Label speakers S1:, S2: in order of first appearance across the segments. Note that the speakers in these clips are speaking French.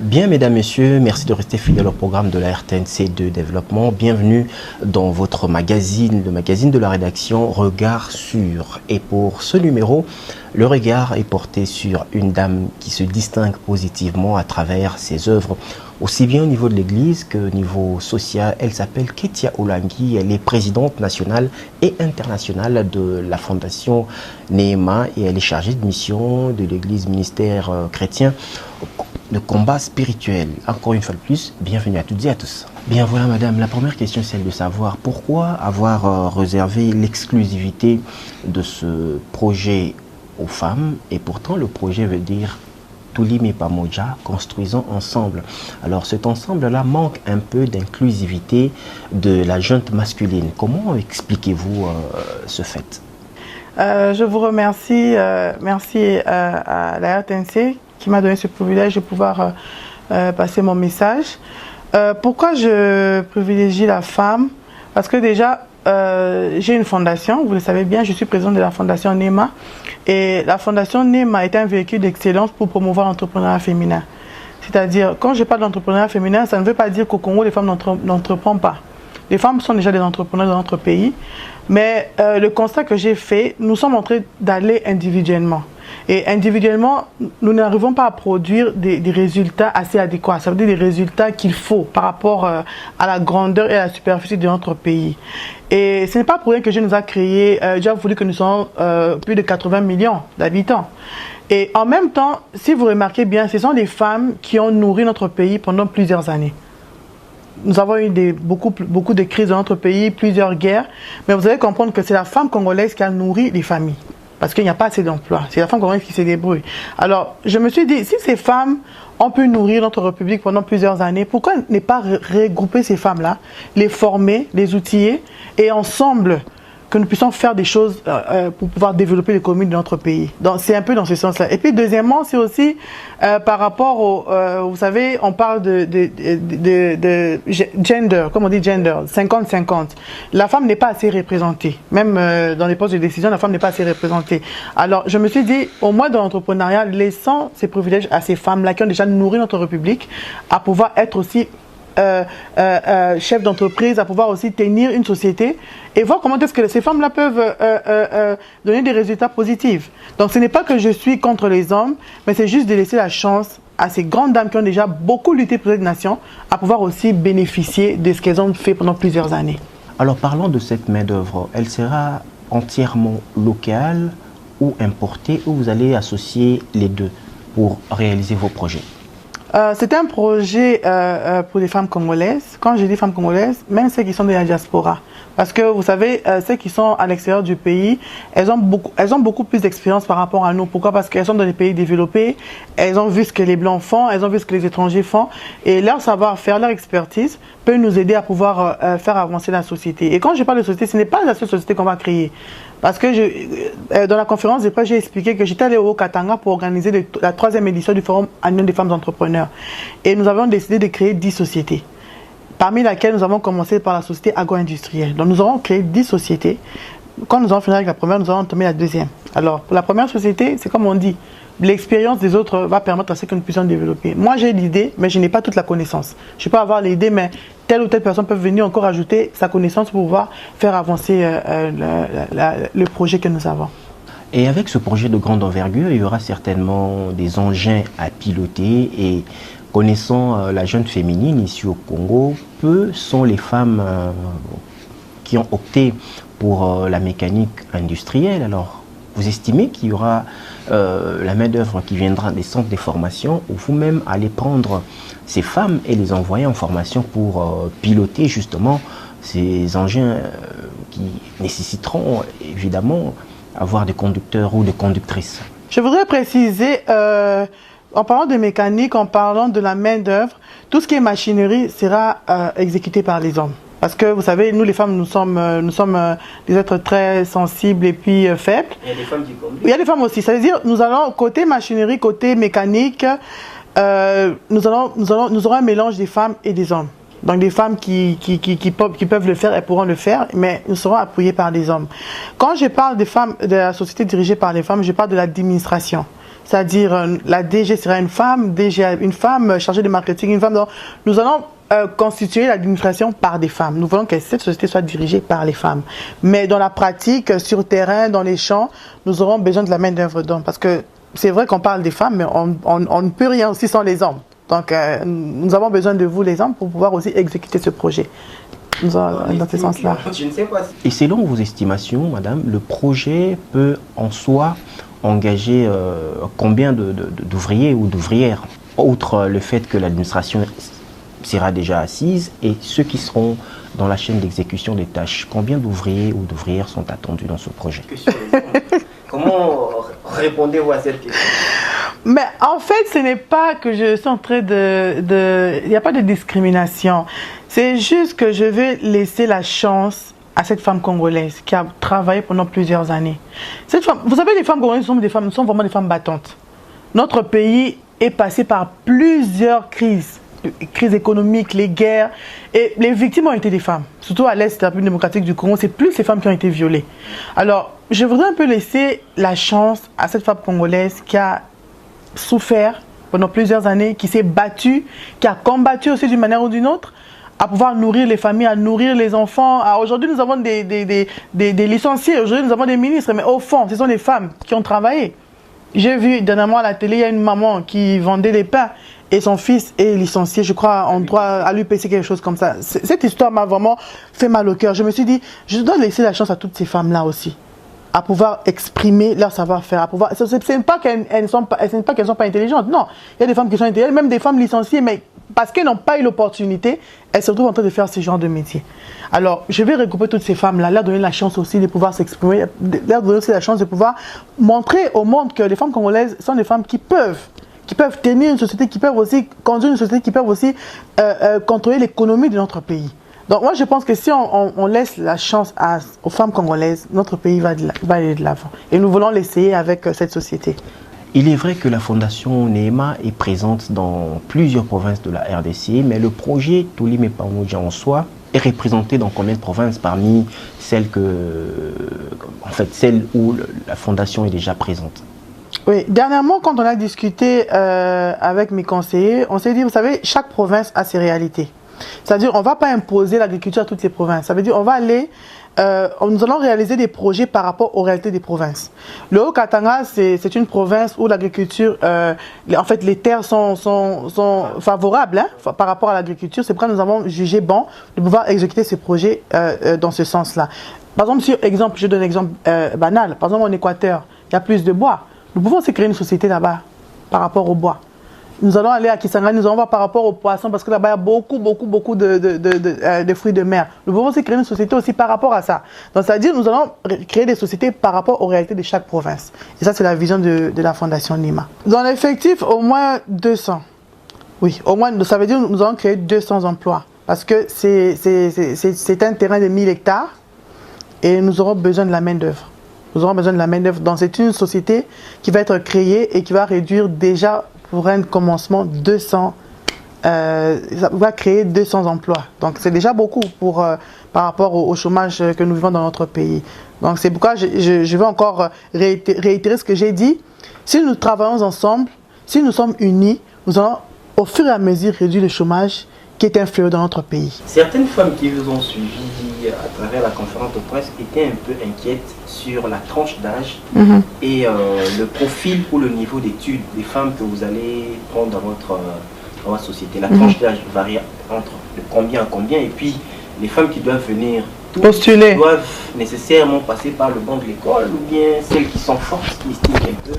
S1: Bien, mesdames, messieurs, merci de rester fidèles au programme de la RTNC de développement. Bienvenue dans votre magazine, le magazine de la rédaction Regard sur. Et pour ce numéro, le regard est porté sur une dame qui se distingue positivement à travers ses œuvres, aussi bien au niveau de l'Église qu'au niveau social. Elle s'appelle Ketia Olangi, elle est présidente nationale et internationale de la Fondation Néma et elle est chargée de mission de l'Église ministère chrétien de combat spirituel. Encore une fois de plus, bienvenue à toutes et à tous. Bien voilà madame, la première question c'est celle de savoir pourquoi avoir réservé l'exclusivité de ce projet aux femmes et pourtant le projet veut dire Tulime Pamoja, construisons ensemble. Alors cet ensemble-là manque un peu d'inclusivité de la junte masculine. Comment expliquez-vous ce fait?
S2: Je vous remercie, merci à la RTNC qui m'a donné ce privilège de pouvoir passer mon message. Pourquoi je privilégie la femme? Parce que déjà, j'ai une fondation, vous le savez bien, je suis présidente de la fondation Néma. Et la fondation Néma est un véhicule d'excellence pour promouvoir l'entrepreneuriat féminin. C'est-à-dire, quand je parle d'entrepreneuriat féminin, ça ne veut pas dire qu'au Congo, les femmes n'entreprennent pas. Les femmes sont déjà des entrepreneurs dans notre pays. Mais le constat que j'ai fait, nous sommes en train d'aller individuellement. Et individuellement, nous n'arrivons pas à produire des résultats assez adéquats. Ça veut dire des résultats qu'il faut par rapport à la grandeur et à la superficie de notre pays. Et ce n'est pas pour rien que je nous a créé, j'ai voulu que nous soyons plus de 80 millions d'habitants. Et en même temps, si vous remarquez bien, ce sont des femmes qui ont nourri notre pays pendant plusieurs années. Nous avons eu beaucoup de crises dans notre pays, plusieurs guerres, mais vous allez comprendre que c'est la femme congolaise qui a nourri les familles. Parce qu'il n'y a pas assez d'emplois. C'est la femme congolaise qui se débrouille. Alors, je me suis dit, si ces femmes ont pu nourrir notre République pendant plusieurs années, pourquoi ne pas regrouper ces femmes-là, les former, les outiller, et ensemble, que nous puissions faire des choses pour pouvoir développer l'économie de notre pays. C'est un peu dans ce sens-là. Et puis, deuxièmement, c'est aussi par rapport au... vous savez, on parle de gender, comme on dit gender, 50-50. La femme n'est pas assez représentée. Même dans les postes de décision, la femme n'est pas assez représentée. Alors, je me suis dit, au moins dans l'entrepreneuriat, laissons ces privilèges à ces femmes-là qui ont déjà nourri notre République, à pouvoir être aussi chef d'entreprise, à pouvoir aussi tenir une société et voir comment est-ce que ces femmes-là peuvent donner des résultats positifs. Donc ce n'est pas que je suis contre les hommes, mais c'est juste de laisser la chance à ces grandes dames qui ont déjà beaucoup lutté pour cette nation à pouvoir aussi bénéficier de ce qu'elles ont fait pendant plusieurs années.
S1: Alors parlons de cette main-d'œuvre. Elle sera entièrement locale ou importée ou vous allez associer les deux pour réaliser vos projets?
S2: C'est un projet pour les femmes congolaises. Quand je dis femmes congolaises, même celles qui sont de la diaspora. Parce que vous savez, celles qui sont à l'extérieur du pays, elles ont beaucoup plus d'expérience par rapport à nous. Pourquoi? Parce qu'elles sont dans des pays développés, elles ont vu ce que les Blancs font, elles ont vu ce que les étrangers font. Et leur savoir-faire, leur expertise peut nous aider à pouvoir faire avancer la société. Et quand je parle de société, ce n'est pas la seule société qu'on va créer. Parce que dans la conférence de presse, j'ai expliqué que j'étais allé au Katanga pour organiser la 3e édition du Forum annuel des femmes entrepreneurs. Et nous avons décidé de créer 10 sociétés, parmi lesquelles nous avons commencé par la société agro-industrielle. Donc nous avons créé 10 sociétés. Quand nous avons fini avec la première, nous avons entamé la deuxième. Alors pour la première société, c'est comme on dit, l'expérience des autres va permettre à ce que nous puissions développer. Moi j'ai l'idée, mais je n'ai pas toute la connaissance. Je peux avoir l'idée, mais telle ou telle personne peut venir encore ajouter sa connaissance pour pouvoir faire avancer le projet que nous avons.
S1: Et avec ce projet de grande envergure, il y aura certainement des engins à piloter et connaissant la jeune féminine ici au Congo, peu sont les femmes qui ont opté pour la mécanique industrielle. Alors, vous estimez qu'il y aura la main-d'œuvre qui viendra des centres de formation ou vous-même allez prendre ces femmes et les envoyer en formation pour piloter justement ces engins qui nécessiteront évidemment avoir des conducteurs ou des conductrices?
S2: Je voudrais préciser, en parlant de mécanique, en parlant de la main-d'œuvre, tout ce qui est machinerie sera exécuté par les hommes. Parce que vous savez, nous les femmes, nous sommes des êtres très sensibles et puis faibles.
S1: Il y a des femmes qui conduisent.
S2: Il y a des femmes aussi. C'est-à-dire, nous allons, côté machinerie, côté mécanique, nous aurons un mélange des femmes et des hommes. Donc des femmes qui peuvent le faire, elles pourront le faire, mais nous serons appuyés par des hommes. Quand je parle des femmes, de la société dirigée par les femmes, je parle de l'administration. c'est-à-dire la DG sera une femme, une femme chargée de marketing, une femme. Donc, nous allons constituer l'administration par des femmes. Nous voulons que cette société soit dirigée par les femmes. Mais dans la pratique, sur terrain, dans les champs, nous aurons besoin de la main-d'œuvre d'hommes. Parce que c'est vrai qu'on parle des femmes, mais on ne peut rien aussi sans les hommes. Donc, nous avons besoin de vous, les hommes, pour pouvoir aussi exécuter ce projet. Dans ce sens-là.
S1: Je ne sais pas. Et selon vos estimations, madame, le projet peut en soi engager combien d'ouvriers ou d'ouvrières, outre le fait que l'administration sera déjà assise, et ceux qui seront dans la chaîne d'exécution des tâches, combien d'ouvriers ou d'ouvrières sont attendus dans ce projet? Comment répondez-vous à cette question?
S2: Mais en fait, ce n'est pas que je suis en train il n'y a pas de discrimination. C'est juste que je vais laisser la chance à cette femme congolaise qui a travaillé pendant plusieurs années. Cette femme, vous savez, les femmes congolaises sont vraiment des femmes battantes. Notre pays est passé par plusieurs crises économiques, les guerres, et les victimes ont été des femmes. Surtout à l'Est de la République démocratique du Congo, c'est plus les femmes qui ont été violées. Alors, je voudrais un peu laisser la chance à cette femme congolaise qui a souffert pendant plusieurs années, qui s'est battue, qui a combattu aussi d'une manière ou d'une autre, à pouvoir nourrir les familles, à nourrir les enfants. Aujourd'hui, nous avons des licenciés, aujourd'hui, nous avons des ministres, mais au fond, ce sont les femmes qui ont travaillé. J'ai vu dernièrement à la télé, il y a une maman qui vendait des pains et son fils est licencié, je crois, en droit à l'UPC, quelque chose comme ça. Cette histoire m'a vraiment fait mal au cœur. Je me suis dit, je dois laisser la chance à toutes ces femmes-là aussi, à pouvoir exprimer leur savoir-faire, à pouvoir. Ce n'est pas qu'elles ne sont pas intelligentes, non. Il y a des femmes qui sont intelligentes, même des femmes licenciées, mais parce qu'elles n'ont pas eu l'opportunité, elles se retrouvent en train de faire ce genre de métier. Alors, je vais regrouper toutes ces femmes-là, leur donner la chance aussi de pouvoir s'exprimer, leur donner aussi la chance de pouvoir montrer au monde que les femmes congolaises sont des femmes qui peuvent tenir une société, qui peuvent aussi conduire une société, qui peuvent aussi contrôler l'économie de notre pays. Donc moi je pense que si on laisse la chance aux femmes congolaises, notre pays va aller de l'avant. Et nous voulons l'essayer avec cette société.
S1: Il est vrai que la fondation NEMA est présente dans plusieurs provinces de la RDC, mais le projet Tolime Pamoudja en soi est représenté dans combien de provinces parmi celles où la fondation est déjà présente?
S2: Oui, dernièrement, quand on a discuté avec mes conseillers, on s'est dit, vous savez, chaque province a ses réalités. C'est-à-dire, on ne va pas imposer l'agriculture à toutes les provinces. Ça veut dire, on va aller, nous allons réaliser des projets par rapport aux réalités des provinces. Le Haut-Katanga, c'est une province où l'agriculture, en fait, les terres sont favorables par rapport à l'agriculture. C'est pourquoi nous avons jugé bon de pouvoir exécuter ces projets dans ce sens-là. Par exemple, je donne un exemple banal. Par exemple, en Équateur, il y a plus de bois. Nous pouvons aussi créer une société là-bas par rapport au bois. Nous allons aller à Kisangani, nous allons voir par rapport aux poissons, parce que là-bas, il y a beaucoup de fruits de mer. Nous pouvons aussi créer une société aussi par rapport à ça. Donc, c'est-à-dire nous allons créer des sociétés par rapport aux réalités de chaque province. Et ça, c'est la vision de la Fondation NEMA. Dans l'effectif, au moins 200. Oui, au moins, ça veut dire que nous allons créer 200 emplois. Parce que c'est un terrain de 1000 hectares et nous aurons besoin de la main-d'œuvre. Nous aurons besoin de la main-d'œuvre. Donc, c'est une société qui va être créée et qui va réduire déjà, pour un commencement, ça va créer 200 emplois. Donc, c'est déjà beaucoup par rapport au chômage que nous vivons dans notre pays. Donc, c'est pourquoi je veux encore réitérer ce que j'ai dit. Si nous travaillons ensemble, si nous sommes unis, nous allons, au fur et à mesure, réduire le chômage qui est un fléau dans notre pays.
S1: Certaines femmes qui vous ont suivi à travers la conférence de presse étaient un peu inquiètes sur la tranche d'âge et le profil ou le niveau d'études des femmes que vous allez prendre dans votre société. La tranche d'âge varie entre de combien à combien, et puis les femmes qui doivent venir
S2: postuler
S1: doivent nécessairement passer par le banc de l'école, ou bien celles qui sont fortes, qui estiment un peu.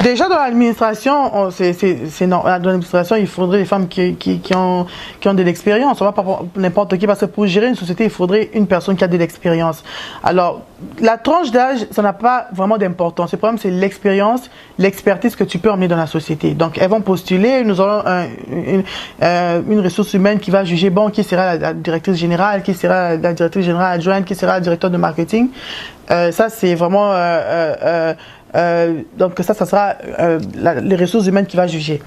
S2: Déjà dans l'administration, dans l'administration, il faudrait des femmes qui ont de l'expérience. On ne va pas n'importe qui, parce que pour gérer une société, il faudrait une personne qui a de l'expérience. Alors, la tranche d'âge, ça n'a pas vraiment d'importance. Le problème, c'est l'expérience, l'expertise que tu peux emmener dans la société. Donc, elles vont postuler. Nous aurons une ressource humaine qui va juger, bon, qui sera la directrice générale, qui sera la directrice générale adjointe, qui sera le directeur de marketing. Ça, c'est vraiment Donc ça sera les ressources humaines qui va juger.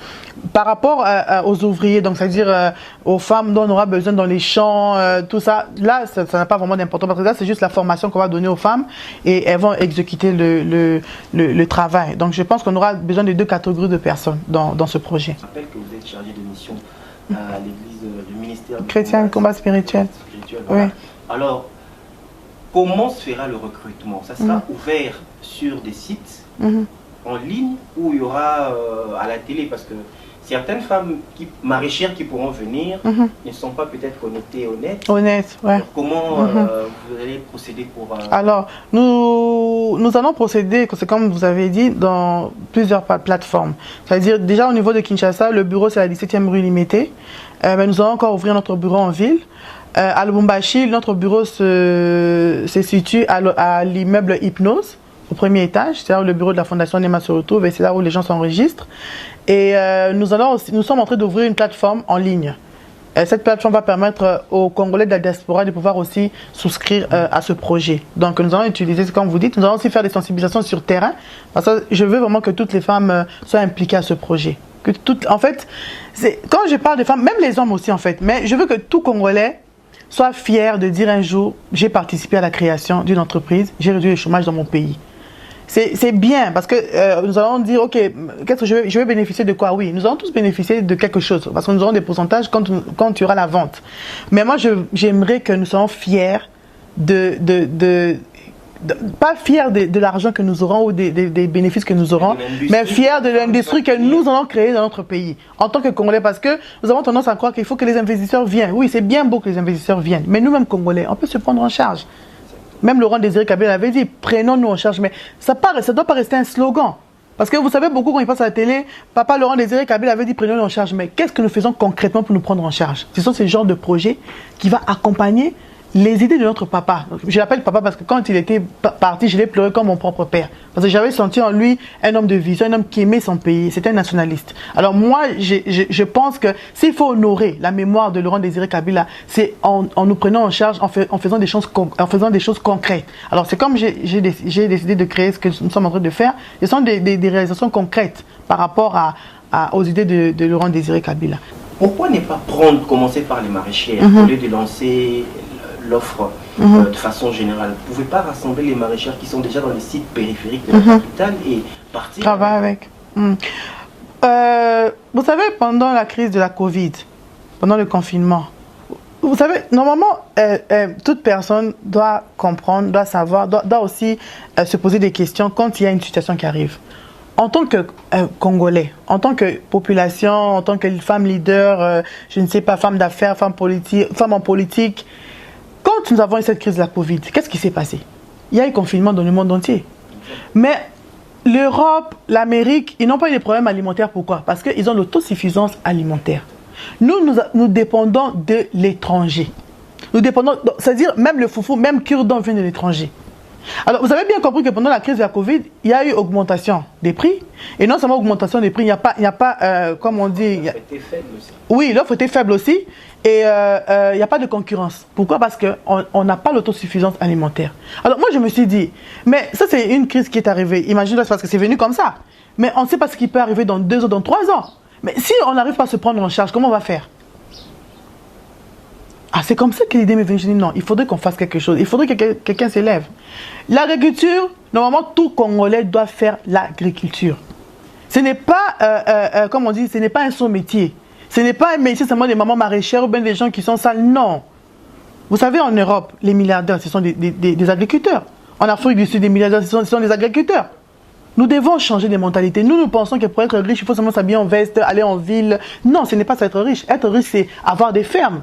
S2: Par rapport aux ouvriers, donc c'est-à-dire aux femmes dont on aura besoin dans les champs, tout ça, là, ça n'a pas vraiment d'importance parce que là, c'est juste la formation qu'on va donner aux femmes et elles vont exécuter le travail. Donc je pense qu'on aura besoin de 2 catégories de personnes dans ce projet.
S1: Je rappelle que vous êtes chargé de mission à l'église du ministère
S2: chrétien, combat spirituel.
S1: Voilà.
S2: Oui.
S1: Alors, comment se fera le recrutement? Ça sera ouvert sur des sites en ligne ou il y aura à la télé? Parce que certaines femmes maraîchères qui pourront venir ne sont pas peut-être connectées au net.
S2: Au net, ouais.
S1: Alors, comment vous allez procéder pour...
S2: Alors, nous allons procéder, c'est comme vous avez dit, dans plusieurs plateformes. C'est-à-dire, déjà au niveau de Kinshasa, le bureau c'est la 17e rue Limitée. Mais nous allons encore ouvrir notre bureau en ville. À Lubumbashi, notre bureau se situe à l'immeuble Hypnose, au 1er étage. C'est là où le bureau de la Fondation Nema se retrouve et c'est là où les gens s'enregistrent. Et nous sommes en train d'ouvrir une plateforme en ligne. Cette plateforme va permettre aux Congolais de la diaspora de pouvoir aussi souscrire à ce projet. Donc nous allons utiliser, comme vous dites, nous allons aussi faire des sensibilisations sur terrain. Parce que je veux vraiment que toutes les femmes soient impliquées à ce projet. En fait, quand je parle de femmes, même les hommes aussi en fait, mais je veux que tout Congolais soit fier de dire un jour, j'ai participé à la création d'une entreprise, j'ai réduit le chômage dans mon pays. C'est bien parce que nous allons dire, ok, qu'est-ce que je vais bénéficier de quoi? Oui, nous allons tous bénéficier de quelque chose parce que nous aurons des pourcentages quand il y aura la vente. Mais moi, j'aimerais que nous soyons fiers pas fiers de l'argent que nous aurons ou des bénéfices que nous aurons, mais fiers de l'industrie que nous allons créer dans notre pays, en tant que Congolais, parce que nous avons tendance à croire qu'il faut que les investisseurs viennent. Oui, c'est bien beau que les investisseurs viennent, mais nous-mêmes Congolais, on peut se prendre en charge. Même Laurent Désiré Kabila avait dit, prenons-nous en charge, mais ça ne doit pas rester un slogan. Parce que vous savez, beaucoup quand il passe à la télé, papa Laurent Désiré Kabila avait dit, prenons-nous en charge, mais qu'est-ce que nous faisons concrètement pour nous prendre en charge? Ce sont ces genres de projets qui vont accompagner les idées de notre papa. Je l'appelle papa parce que quand il était parti, je l'ai pleuré comme mon propre père. Parce que j'avais senti en lui un homme de vision, un homme qui aimait son pays. C'était un nationaliste. Alors moi, je pense que s'il faut honorer la mémoire de Laurent Désiré Kabila, c'est en nous prenant en charge, en faisant des choses concrètes. Alors c'est comme j'ai décidé de créer ce que nous sommes en train de faire. Ce sont des réalisations concrètes par rapport aux idées de Laurent Désiré Kabila.
S1: Pourquoi ne pas commencer par les maraîchères au lieu de lancer l'offre de façon générale? Vous ne pouvez pas rassembler les maraîchères qui sont déjà dans les sites périphériques de la capitale et partir
S2: travailler avec. Vous savez, pendant la crise de la Covid, pendant le confinement, vous savez, normalement, toute personne doit comprendre, doit savoir, doit aussi se poser des questions quand il y a une situation qui arrive. En tant que Congolais, en tant que population, en tant que femme leader, je ne sais pas, femme d'affaires, femme en politique, quand nous avons eu cette crise de la Covid, qu'est-ce qui s'est passé? Il y a eu confinement dans le monde entier. Mais l'Europe, l'Amérique, ils n'ont pas eu de problèmes alimentaires. Pourquoi? Parce qu'ils ont l'autosuffisance alimentaire. Nous dépendons de l'étranger. Nous dépendons, c'est-à-dire même le foufou, même cure-dent vient de l'étranger. Alors, vous avez bien compris que pendant la crise de la Covid, il y a eu augmentation des prix. Et non seulement augmentation des prix, il n'y a pas, comme on dit...
S1: L'offre était faible aussi.
S2: Oui, l'offre était faible aussi. Et il n'y a pas de concurrence. Pourquoi? Parce qu'on n'a pas l'autosuffisance alimentaire. Alors, moi, je me suis dit, mais ça, c'est une crise qui est arrivée. Imagine-toi, c'est parce que c'est venu comme ça. Mais on ne sait pas ce qui peut arriver dans 2 ans, dans 3 ans. Mais si on n'arrive pas à se prendre en charge, comment on va faire? Ah, c'est comme ça que l'idée m'est venue. Je dis non, il faudrait qu'on fasse quelque chose. Il faudrait que quelqu'un s'élève. L'agriculture, normalement, tout Congolais doit faire l'agriculture. Ce n'est pas, comme on dit, ce n'est pas un sous-métier. Ce n'est pas un métier seulement des mamans maraîchères ou bien des gens qui sont sales. Non. Vous savez, en Europe, les milliardaires, ce sont des agriculteurs. En Afrique du Sud, les milliardaires, ce sont des agriculteurs. Nous devons changer des mentalités. Nous pensons que pour être riche, il faut seulement s'habiller en veste, aller en ville. Non, ce n'est pas ça être riche. Être riche, c'est avoir des fermes.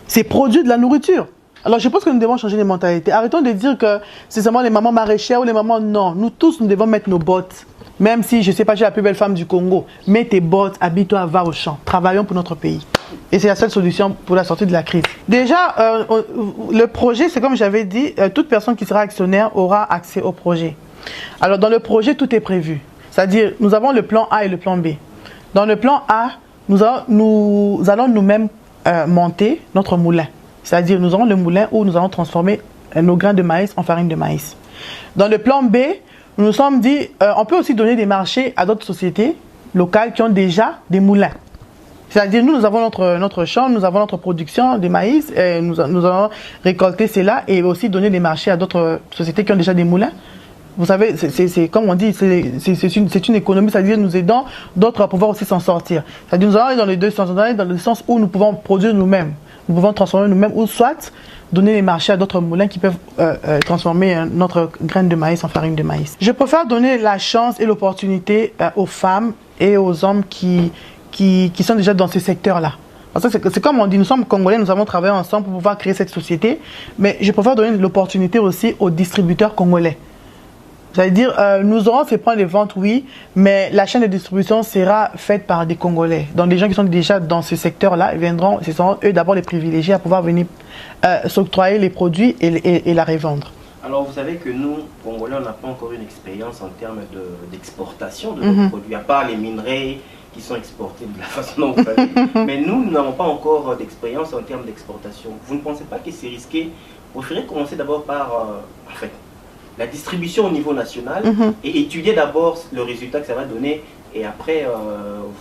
S2: C'est produire de la nourriture. Alors je pense que nous devons changer les mentalités. Arrêtons de dire que c'est seulement les mamans maraîchères ou les mamans... Non, nous tous, nous devons mettre nos bottes. Même si, je ne sais pas, j'ai la plus belle femme du Congo. Mets tes bottes, habille-toi, va au champ. Travaillons pour notre pays. Et c'est la seule solution pour la sortie de la crise. Déjà, le projet, c'est comme j'avais dit, toute personne qui sera actionnaire aura accès au projet. Alors dans le projet, tout est prévu. C'est-à-dire, nous avons le plan A et le plan B. Dans le plan A, nous allons nous-mêmes monter notre moulin. C'est-à-dire, nous aurons le moulin où nous allons transformer nos grains de maïs en farine de maïs. Dans le plan B, nous nous sommes dit, on peut aussi donner des marchés à d'autres sociétés locales qui ont déjà des moulins. C'est-à-dire, nous avons notre champ, nous avons notre production de maïs, et nous allons récolter cela et aussi donner des marchés à d'autres sociétés qui ont déjà des moulins. Vous savez, c'est comme on dit, c'est une économie, c'est-à-dire nous aidons d'autres à pouvoir aussi s'en sortir. C'est-à-dire, nous allons aller dans les deux sens, nous allons aller dans le sens où nous pouvons produire nous-mêmes, nous pouvons transformer nous-mêmes, ou soit donner les marchés à d'autres moulins qui peuvent transformer notre graine de maïs en farine de maïs. Je préfère donner la chance et l'opportunité aux femmes et aux hommes qui sont déjà dans ce secteur-là. Parce que c'est comme on dit, nous sommes Congolais, nous avons travaillé ensemble pour pouvoir créer cette société, mais je préfère donner l'opportunité aussi aux distributeurs congolais. C'est-à-dire, nous aurons ces points de vente, oui, mais la chaîne de distribution sera faite par des Congolais. Donc, des gens qui sont déjà dans ce secteur-là, ce seront eux d'abord les privilégiés à pouvoir venir s'octroyer les produits et la revendre.
S1: Alors, vous savez que nous, Congolais, on n'a pas encore une expérience en termes d'exportation de nos produits, à part les minerais qui sont exportés de la façon dont vous savez. Mais nous n'avons pas encore d'expérience en termes d'exportation. Vous ne pensez pas que c'est risqué? Vous préférez commencer d'abord par la distribution au niveau national et étudier d'abord le résultat que ça va donner et après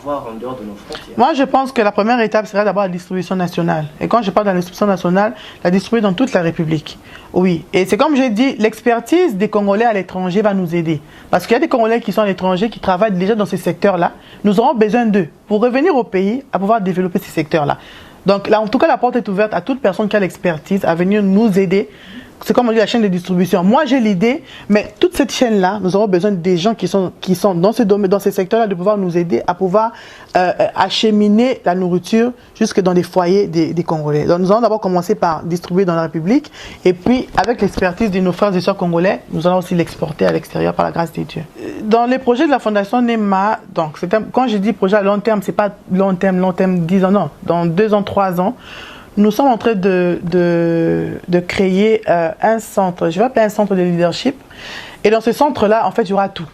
S1: voir en dehors de nos frontières.
S2: Moi, je pense que la première étape sera d'abord la distribution nationale. Et quand je parle de la distribution nationale, la distribuer dans toute la République. Oui. Et c'est comme j'ai dit, l'expertise des Congolais à l'étranger va nous aider. Parce qu'il y a des Congolais qui sont à l'étranger, qui travaillent déjà dans ces secteurs-là. Nous aurons besoin d'eux pour revenir au pays à pouvoir développer ces secteurs-là. Donc là, en tout cas, la porte est ouverte à toute personne qui a l'expertise à venir nous aider. C'est comme on dit la chaîne de distribution. Moi, j'ai l'idée, mais toute cette chaîne-là, nous aurons besoin des gens qui sont dans ce domaine, dans ces secteurs-là, de pouvoir nous aider à pouvoir acheminer la nourriture jusque dans les foyers des Congolais. Donc, nous allons d'abord commencer par distribuer dans la République, et puis, avec l'expertise de nos frères et sœurs congolais, nous allons aussi l'exporter à l'extérieur par la grâce de Dieu. Dans les projets de la Fondation NEMA, donc, quand je dis projet à long terme, c'est pas long terme 10 ans, non. Dans 2 ans, 3 ans, nous sommes en train de créer un centre, je vais appeler un centre de leadership. Et dans ce centre-là, en fait, il y aura tout.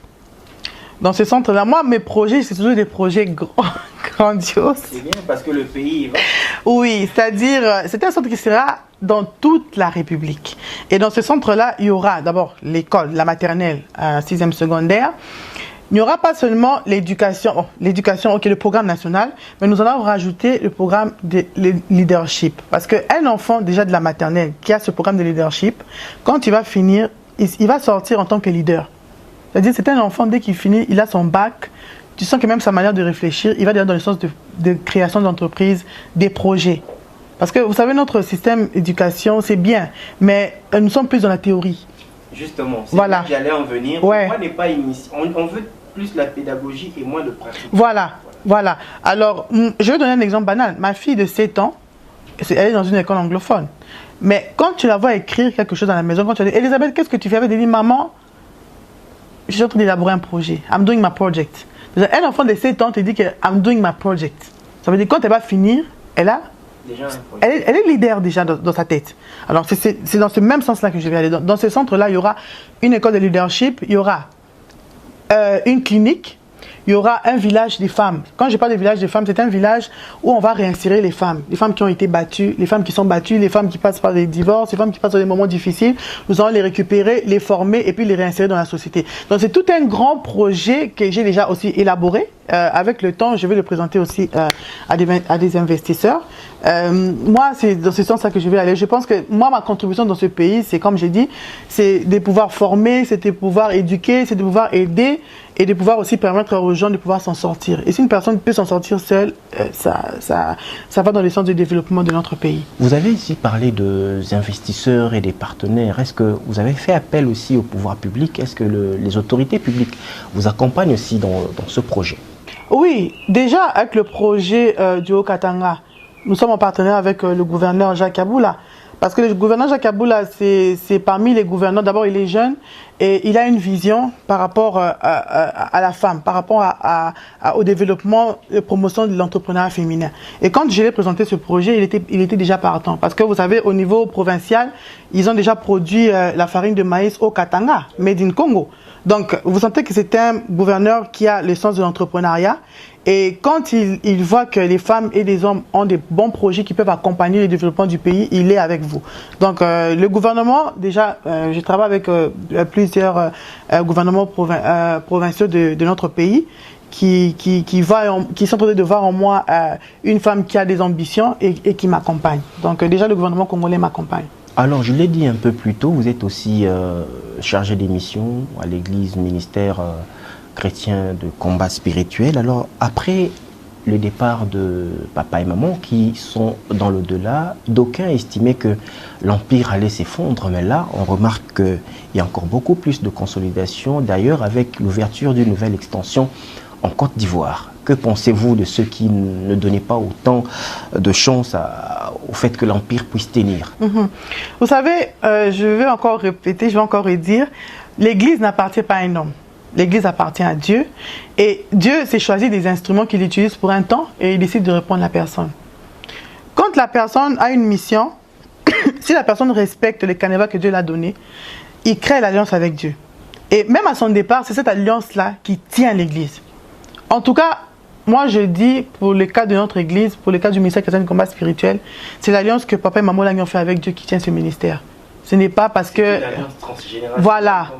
S2: Dans ce centre-là, moi, mes projets, c'est toujours des projets grandioses.
S1: C'est bien parce que le pays va.
S2: Oui, c'est-à-dire, c'est un centre qui sera dans toute la République. Et dans ce centre-là, il y aura d'abord l'école, la maternelle, 6e secondaire. Il n'y aura pas seulement l'éducation, ok, le programme national, mais nous allons rajouter le programme de leadership. Parce qu'un enfant déjà de la maternelle qui a ce programme de leadership, quand il va finir, il va sortir en tant que leader. C'est-à-dire c'est un enfant, dès qu'il finit, il a son bac, tu sens que même sa manière de réfléchir, il va déjà dans le sens de création d'entreprise, des projets. Parce que vous savez, notre système d'éducation, c'est bien, mais nous sommes plus dans la théorie.
S1: Justement, c'est
S2: voilà.
S1: Qui allait en venir.
S2: Ouais.
S1: Moi, n'est pas initié. On veut plus la pédagogie et moins le pratique.
S2: Voilà. Alors, je vais donner un exemple banal. Ma fille de 7 ans, elle est dans une école anglophone. Mais quand tu la vois écrire quelque chose à la maison, quand tu dis, Elisabeth, qu'est-ce que tu fais? Elle dit, maman, je suis en train d'élaborer un projet. I'm doing my project. Un enfant de 7 ans te dit que I'm doing my project. Ça veut dire que quand elle va finir, elle est leader déjà dans sa tête. Alors, c'est dans ce même sens-là que je vais aller. Dans ce centre-là, il y aura une école de leadership, il y aura une clinique, il y aura un village des femmes. Quand je parle de village des femmes, c'est un village où on va réinsérer les femmes qui ont été battues, les femmes qui sont battues, les femmes qui passent par des divorces, les femmes qui passent par des moments difficiles. Nous allons les récupérer, les former et puis les réinsérer dans la société. Donc c'est tout un grand projet que j'ai déjà aussi élaboré. Avec le temps, je vais le présenter aussi à des investisseurs. Moi, c'est dans ce sens-là que je vais aller. Je pense que moi, ma contribution dans ce pays, c'est comme j'ai dit, c'est de pouvoir former, c'est de pouvoir éduquer, c'est de pouvoir aider et de pouvoir aussi permettre aux gens de pouvoir s'en sortir. Et si une personne peut s'en sortir seule, ça va dans le sens du développement de notre pays.
S1: Vous avez ici parlé des investisseurs et des partenaires. Est-ce que vous avez fait appel aussi au pouvoir public? Est-ce que les autorités publiques vous accompagnent aussi dans ce projet?
S2: Oui, déjà avec le projet du Haut-Katanga, nous sommes en partenariat avec le gouverneur Jacques Aboula. Parce que le gouverneur Jacques Aboula, c'est parmi les gouverneurs, d'abord il est jeune et il a une vision par rapport à la femme, par rapport au développement et promotion de l'entrepreneuriat féminin. Et quand je lui ai présenté ce projet, il était déjà partant. Parce que vous savez, au niveau provincial, ils ont déjà produit la farine de maïs au Katanga, made in Congo. Donc, vous sentez que c'est un gouverneur qui a le sens de l'entrepreneuriat Et quand il voit que les femmes et les hommes ont des bons projets qui peuvent accompagner le développement du pays, il est avec vous. Donc le gouvernement, déjà, je travaille avec plusieurs gouvernements provinciaux de notre pays qui sont en train de voir en moi une femme qui a des ambitions et qui m'accompagne. Donc déjà, le gouvernement congolais m'accompagne.
S1: Alors, je l'ai dit un peu plus tôt, vous êtes aussi chargé des missions à l'église ministère chrétien de combat spirituel. Alors, après le départ de papa et maman qui sont dans l'au-delà, d'aucuns estimaient que l'empire allait s'effondrer, mais là, on remarque qu'il y a encore beaucoup plus de consolidation, d'ailleurs avec l'ouverture d'une nouvelle extension en Côte d'Ivoire. Que pensez-vous de ceux qui ne donnaient pas autant de chance au fait que l'empire puisse tenir?
S2: Vous savez, je vais encore répéter, je vais encore redire, l'Église n'appartient pas à un homme. L'Église appartient à Dieu. Et Dieu s'est choisi des instruments qu'il utilise pour un temps et il décide de répondre à la personne. Quand la personne a une mission, si la personne respecte les canevas que Dieu l'a donné, il crée l'alliance avec Dieu. Et même à son départ, c'est cette alliance-là qui tient l'Église. En tout cas, moi je dis, pour le cas de notre Église, pour le cas du ministère chrétien de combat spirituel, c'est l'alliance que papa et maman Lang ont fait avec Dieu qui tient ce ministère. Ce n'est pas parce que... Voilà,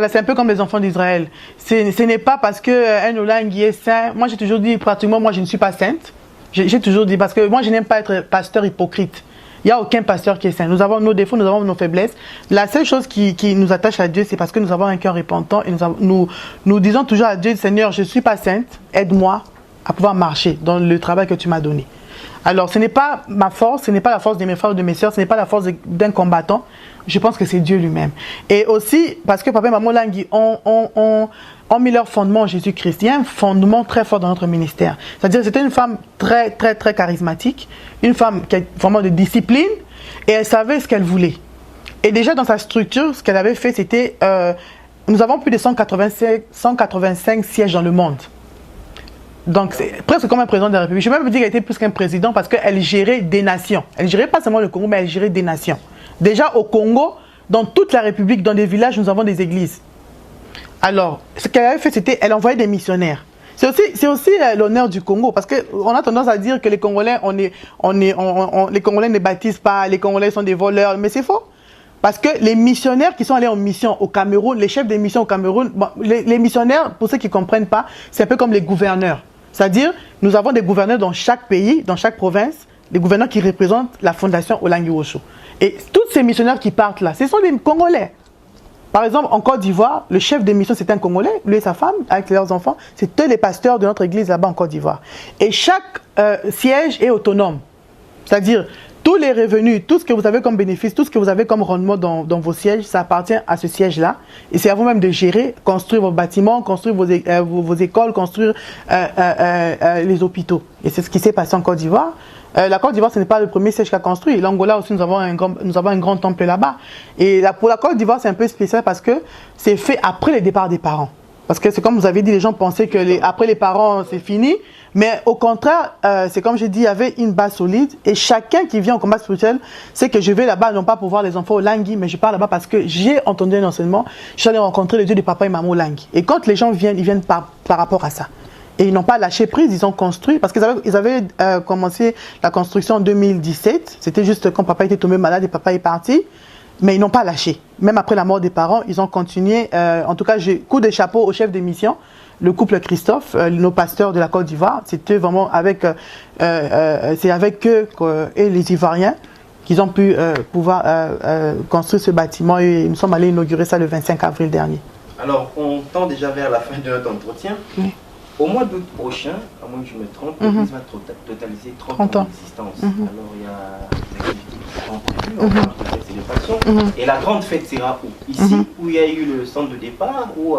S2: c'est un peu comme les enfants d'Israël. Ce n'est pas parce qu'un Olang est saint. Moi, j'ai toujours dit, pratiquement, moi, je ne suis pas sainte. J'ai toujours dit, parce que moi, je n'aime pas être pasteur hypocrite. Il n'y a aucun pasteur qui est saint. Nous avons nos défauts, nous avons nos faiblesses. La seule chose qui nous attache à Dieu, c'est parce que nous avons un cœur repentant. Et nous disons toujours à Dieu, Seigneur, je ne suis pas sainte, aide-moi à pouvoir marcher dans le travail que tu m'as donné. Alors, ce n'est pas ma force, ce n'est pas la force de mes frères ou de mes sœurs, ce n'est pas la force d'un combattant. Je pense que c'est Dieu lui-même. Et aussi, parce que papa et maman Langui ont mis leur fondement en Jésus-Christ. Il y a un fondement très fort dans notre ministère. C'est-à-dire, c'était une femme très, très, très charismatique, une femme qui a vraiment de discipline, et elle savait ce qu'elle voulait. Et déjà, dans sa structure, ce qu'elle avait fait, c'était... nous avons plus de 185 sièges dans le monde. Donc, c'est presque comme un président de la République. Je vais même dire qu'elle était plus qu'un président parce qu'elle gérait des nations. Elle ne gérait pas seulement le Congo, mais elle gérait des nations. Déjà, au Congo, dans toute la République, dans des villages, nous avons des églises. Alors, ce qu'elle avait fait, c'était qu'elle envoyait des missionnaires. C'est aussi l'honneur du Congo, parce qu'on a tendance à dire que les Congolais, les Congolais ne baptisent pas, les Congolais sont des voleurs, mais c'est faux. Parce que les missionnaires qui sont allés en mission au Cameroun, les chefs des missions au Cameroun, bon, les missionnaires, pour ceux qui ne comprennent pas, c'est un peu comme les gouverneurs. C'est-à-dire, nous avons des gouverneurs dans chaque pays, dans chaque province, des gouverneurs qui représentent la fondation Olangi Osho. Et tous ces missionnaires qui partent là, ce sont des Congolais. Par exemple, en Côte d'Ivoire, le chef des missions, c'est un Congolais, lui et sa femme, avec leurs enfants. C'est eux les pasteurs de notre église là-bas en Côte d'Ivoire. Et chaque siège est autonome. C'est-à-dire, tous les revenus, tout ce que vous avez comme bénéfice, tout ce que vous avez comme rendement dans vos sièges, ça appartient à ce siège-là. Et c'est à vous-même de gérer, construire vos bâtiments, construire vos écoles, construire les hôpitaux. Et c'est ce qui s'est passé en Côte d'Ivoire. La Côte d'Ivoire, ce n'est pas le premier siège qu'a construit. L'Angola aussi, nous avons un grand temple là-bas. Et pour la Côte d'Ivoire, c'est un peu spécial parce que c'est fait après le départ des parents. Parce que c'est comme vous avez dit, les gens pensaient que après les parents, c'est fini. Mais au contraire, c'est comme j'ai dit, il y avait une base solide. Et chacun qui vient au combat spirituel, c'est que je vais là-bas, non pas pour voir les enfants au Langui, mais je pars là-bas parce que j'ai entendu un enseignement. Je suis allé rencontrer le Dieu de papa et maman au Langui. Et quand les gens viennent, ils viennent par rapport à ça. Et ils n'ont pas lâché prise, ils ont construit. Parce qu'ils avaient commencé la construction en 2017. C'était juste quand papa était tombé malade et papa est parti. Mais ils n'ont pas lâché. Même après la mort des parents, ils ont continué. En tout cas, coup de chapeau au chef des missions, le couple Christophe, nos pasteurs de la Côte d'Ivoire. C'était vraiment avec eux et les Ivoiriens qu'ils ont pu pouvoir construire ce bâtiment. Et nous sommes allés inaugurer ça le 25 avril dernier.
S1: Alors, on tend déjà vers la fin de notre entretien. Oui. Au mois d'août prochain, à moins que je me trompe, l'Église va totaliser 30 ans d'existence. Alors, il y a des activités qui sont prévues, on parle de cette célébration. Et la grande fête sera où? Ici, où il y a eu le centre de départ, où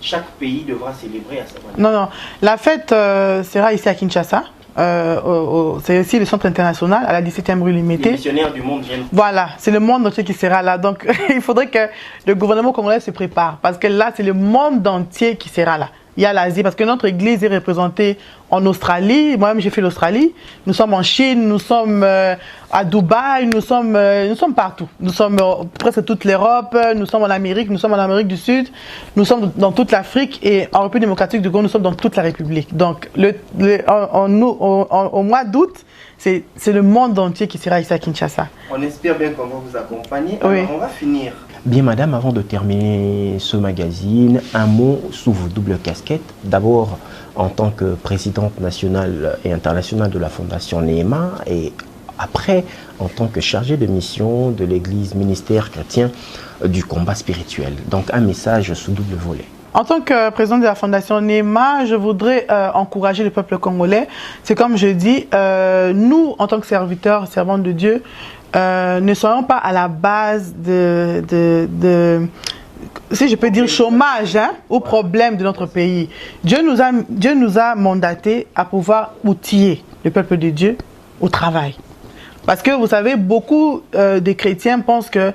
S1: chaque pays devra célébrer à sa manière? Non.
S2: La fête sera ici à Kinshasa. C'est aussi le centre international à la 17e rue Limité.
S1: Les missionnaires du monde viennent.
S2: Voilà, c'est le monde entier qui sera là. Donc, il faudrait que le gouvernement congolais se prépare. Parce que là, c'est le monde entier qui sera là. Il y a l'Asie, parce que notre église est représentée en Australie, moi-même j'ai fait l'Australie, nous sommes en Chine, nous sommes à Dubaï, nous sommes partout. Nous sommes presque toute l'Europe, nous sommes en Amérique, nous sommes en Amérique du Sud, nous sommes dans toute l'Afrique et en République démocratique du Congo, nous sommes dans toute la République. Donc au mois d'août, c'est le monde entier qui sera ici à Kinshasa.
S1: On espère bien qu'on va vous accompagner.
S2: Oui.
S1: Alors, on va finir. Bien, madame, avant de terminer ce magazine, un mot sous vos doubles casquettes. D'abord, en tant que présidente nationale et internationale de la Fondation NEMA, et après, en tant que chargée de mission de l'Église ministère chrétien du combat spirituel. Donc, un message sous double volet.
S2: En tant que présidente de la Fondation NEMA, je voudrais encourager le peuple congolais. C'est comme je dis, nous, en tant que serviteurs, servantes de Dieu, ne soyons pas à la base si je peux dire, chômage ou problème de notre pays. Dieu nous a mandatés à pouvoir outiller le peuple de Dieu au travail. Parce que vous savez, beaucoup de chrétiens pensent que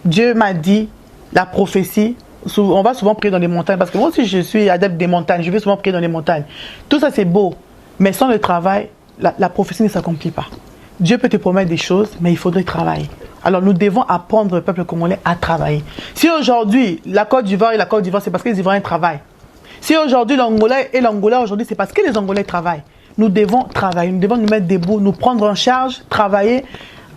S2: Dieu m'a dit, la prophétie, on va souvent prier dans les montagnes, parce que moi aussi je suis adepte des montagnes, je vais souvent prier dans les montagnes. Tout ça c'est beau, mais sans le travail, la prophétie ne s'accomplit pas. Dieu peut te promettre des choses, mais il faudrait travailler. Alors nous devons apprendre le peuple congolais à travailler. Si aujourd'hui la Côte d'Ivoire et la Côte d'Ivoire, c'est parce que les Ivoiriens travaillent. Si aujourd'hui l'Angola et l'Angola aujourd'hui, c'est parce que les Angolais travaillent. Nous devons travailler, nous devons nous mettre debout, nous prendre en charge, travailler,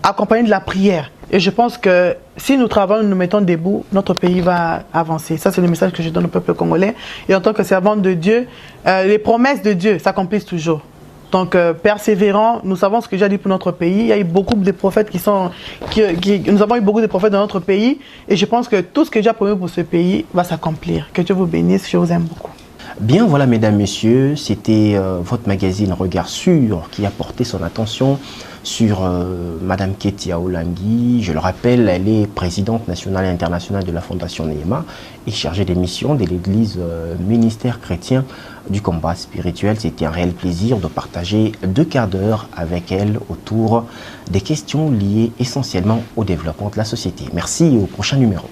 S2: accompagner de la prière. Et je pense que si nous travaillons, nous nous mettons debout, notre pays va avancer. Ça, c'est le message que je donne au peuple congolais. Et en tant que servante de Dieu, les promesses de Dieu s'accomplissent toujours. Donc, persévérant, nous savons ce que j'ai dit pour notre pays. Il y a eu beaucoup de prophètes nous avons eu beaucoup de prophètes dans notre pays. Et je pense que tout ce que j'ai promis pour ce pays va s'accomplir. Que Dieu vous bénisse, je vous aime beaucoup.
S1: Bien, voilà, mesdames, messieurs, c'était votre magazine Regard Sûr qui a porté son attention sur Madame Ketia Olangi. Je le rappelle, elle est présidente nationale et internationale de la Fondation NEMA et chargée des missions de l'Église ministère chrétien du combat spirituel. C'était un réel plaisir de partager 2 quarts d'heure avec elle autour des questions liées essentiellement au développement de la société. Merci et au prochain numéro.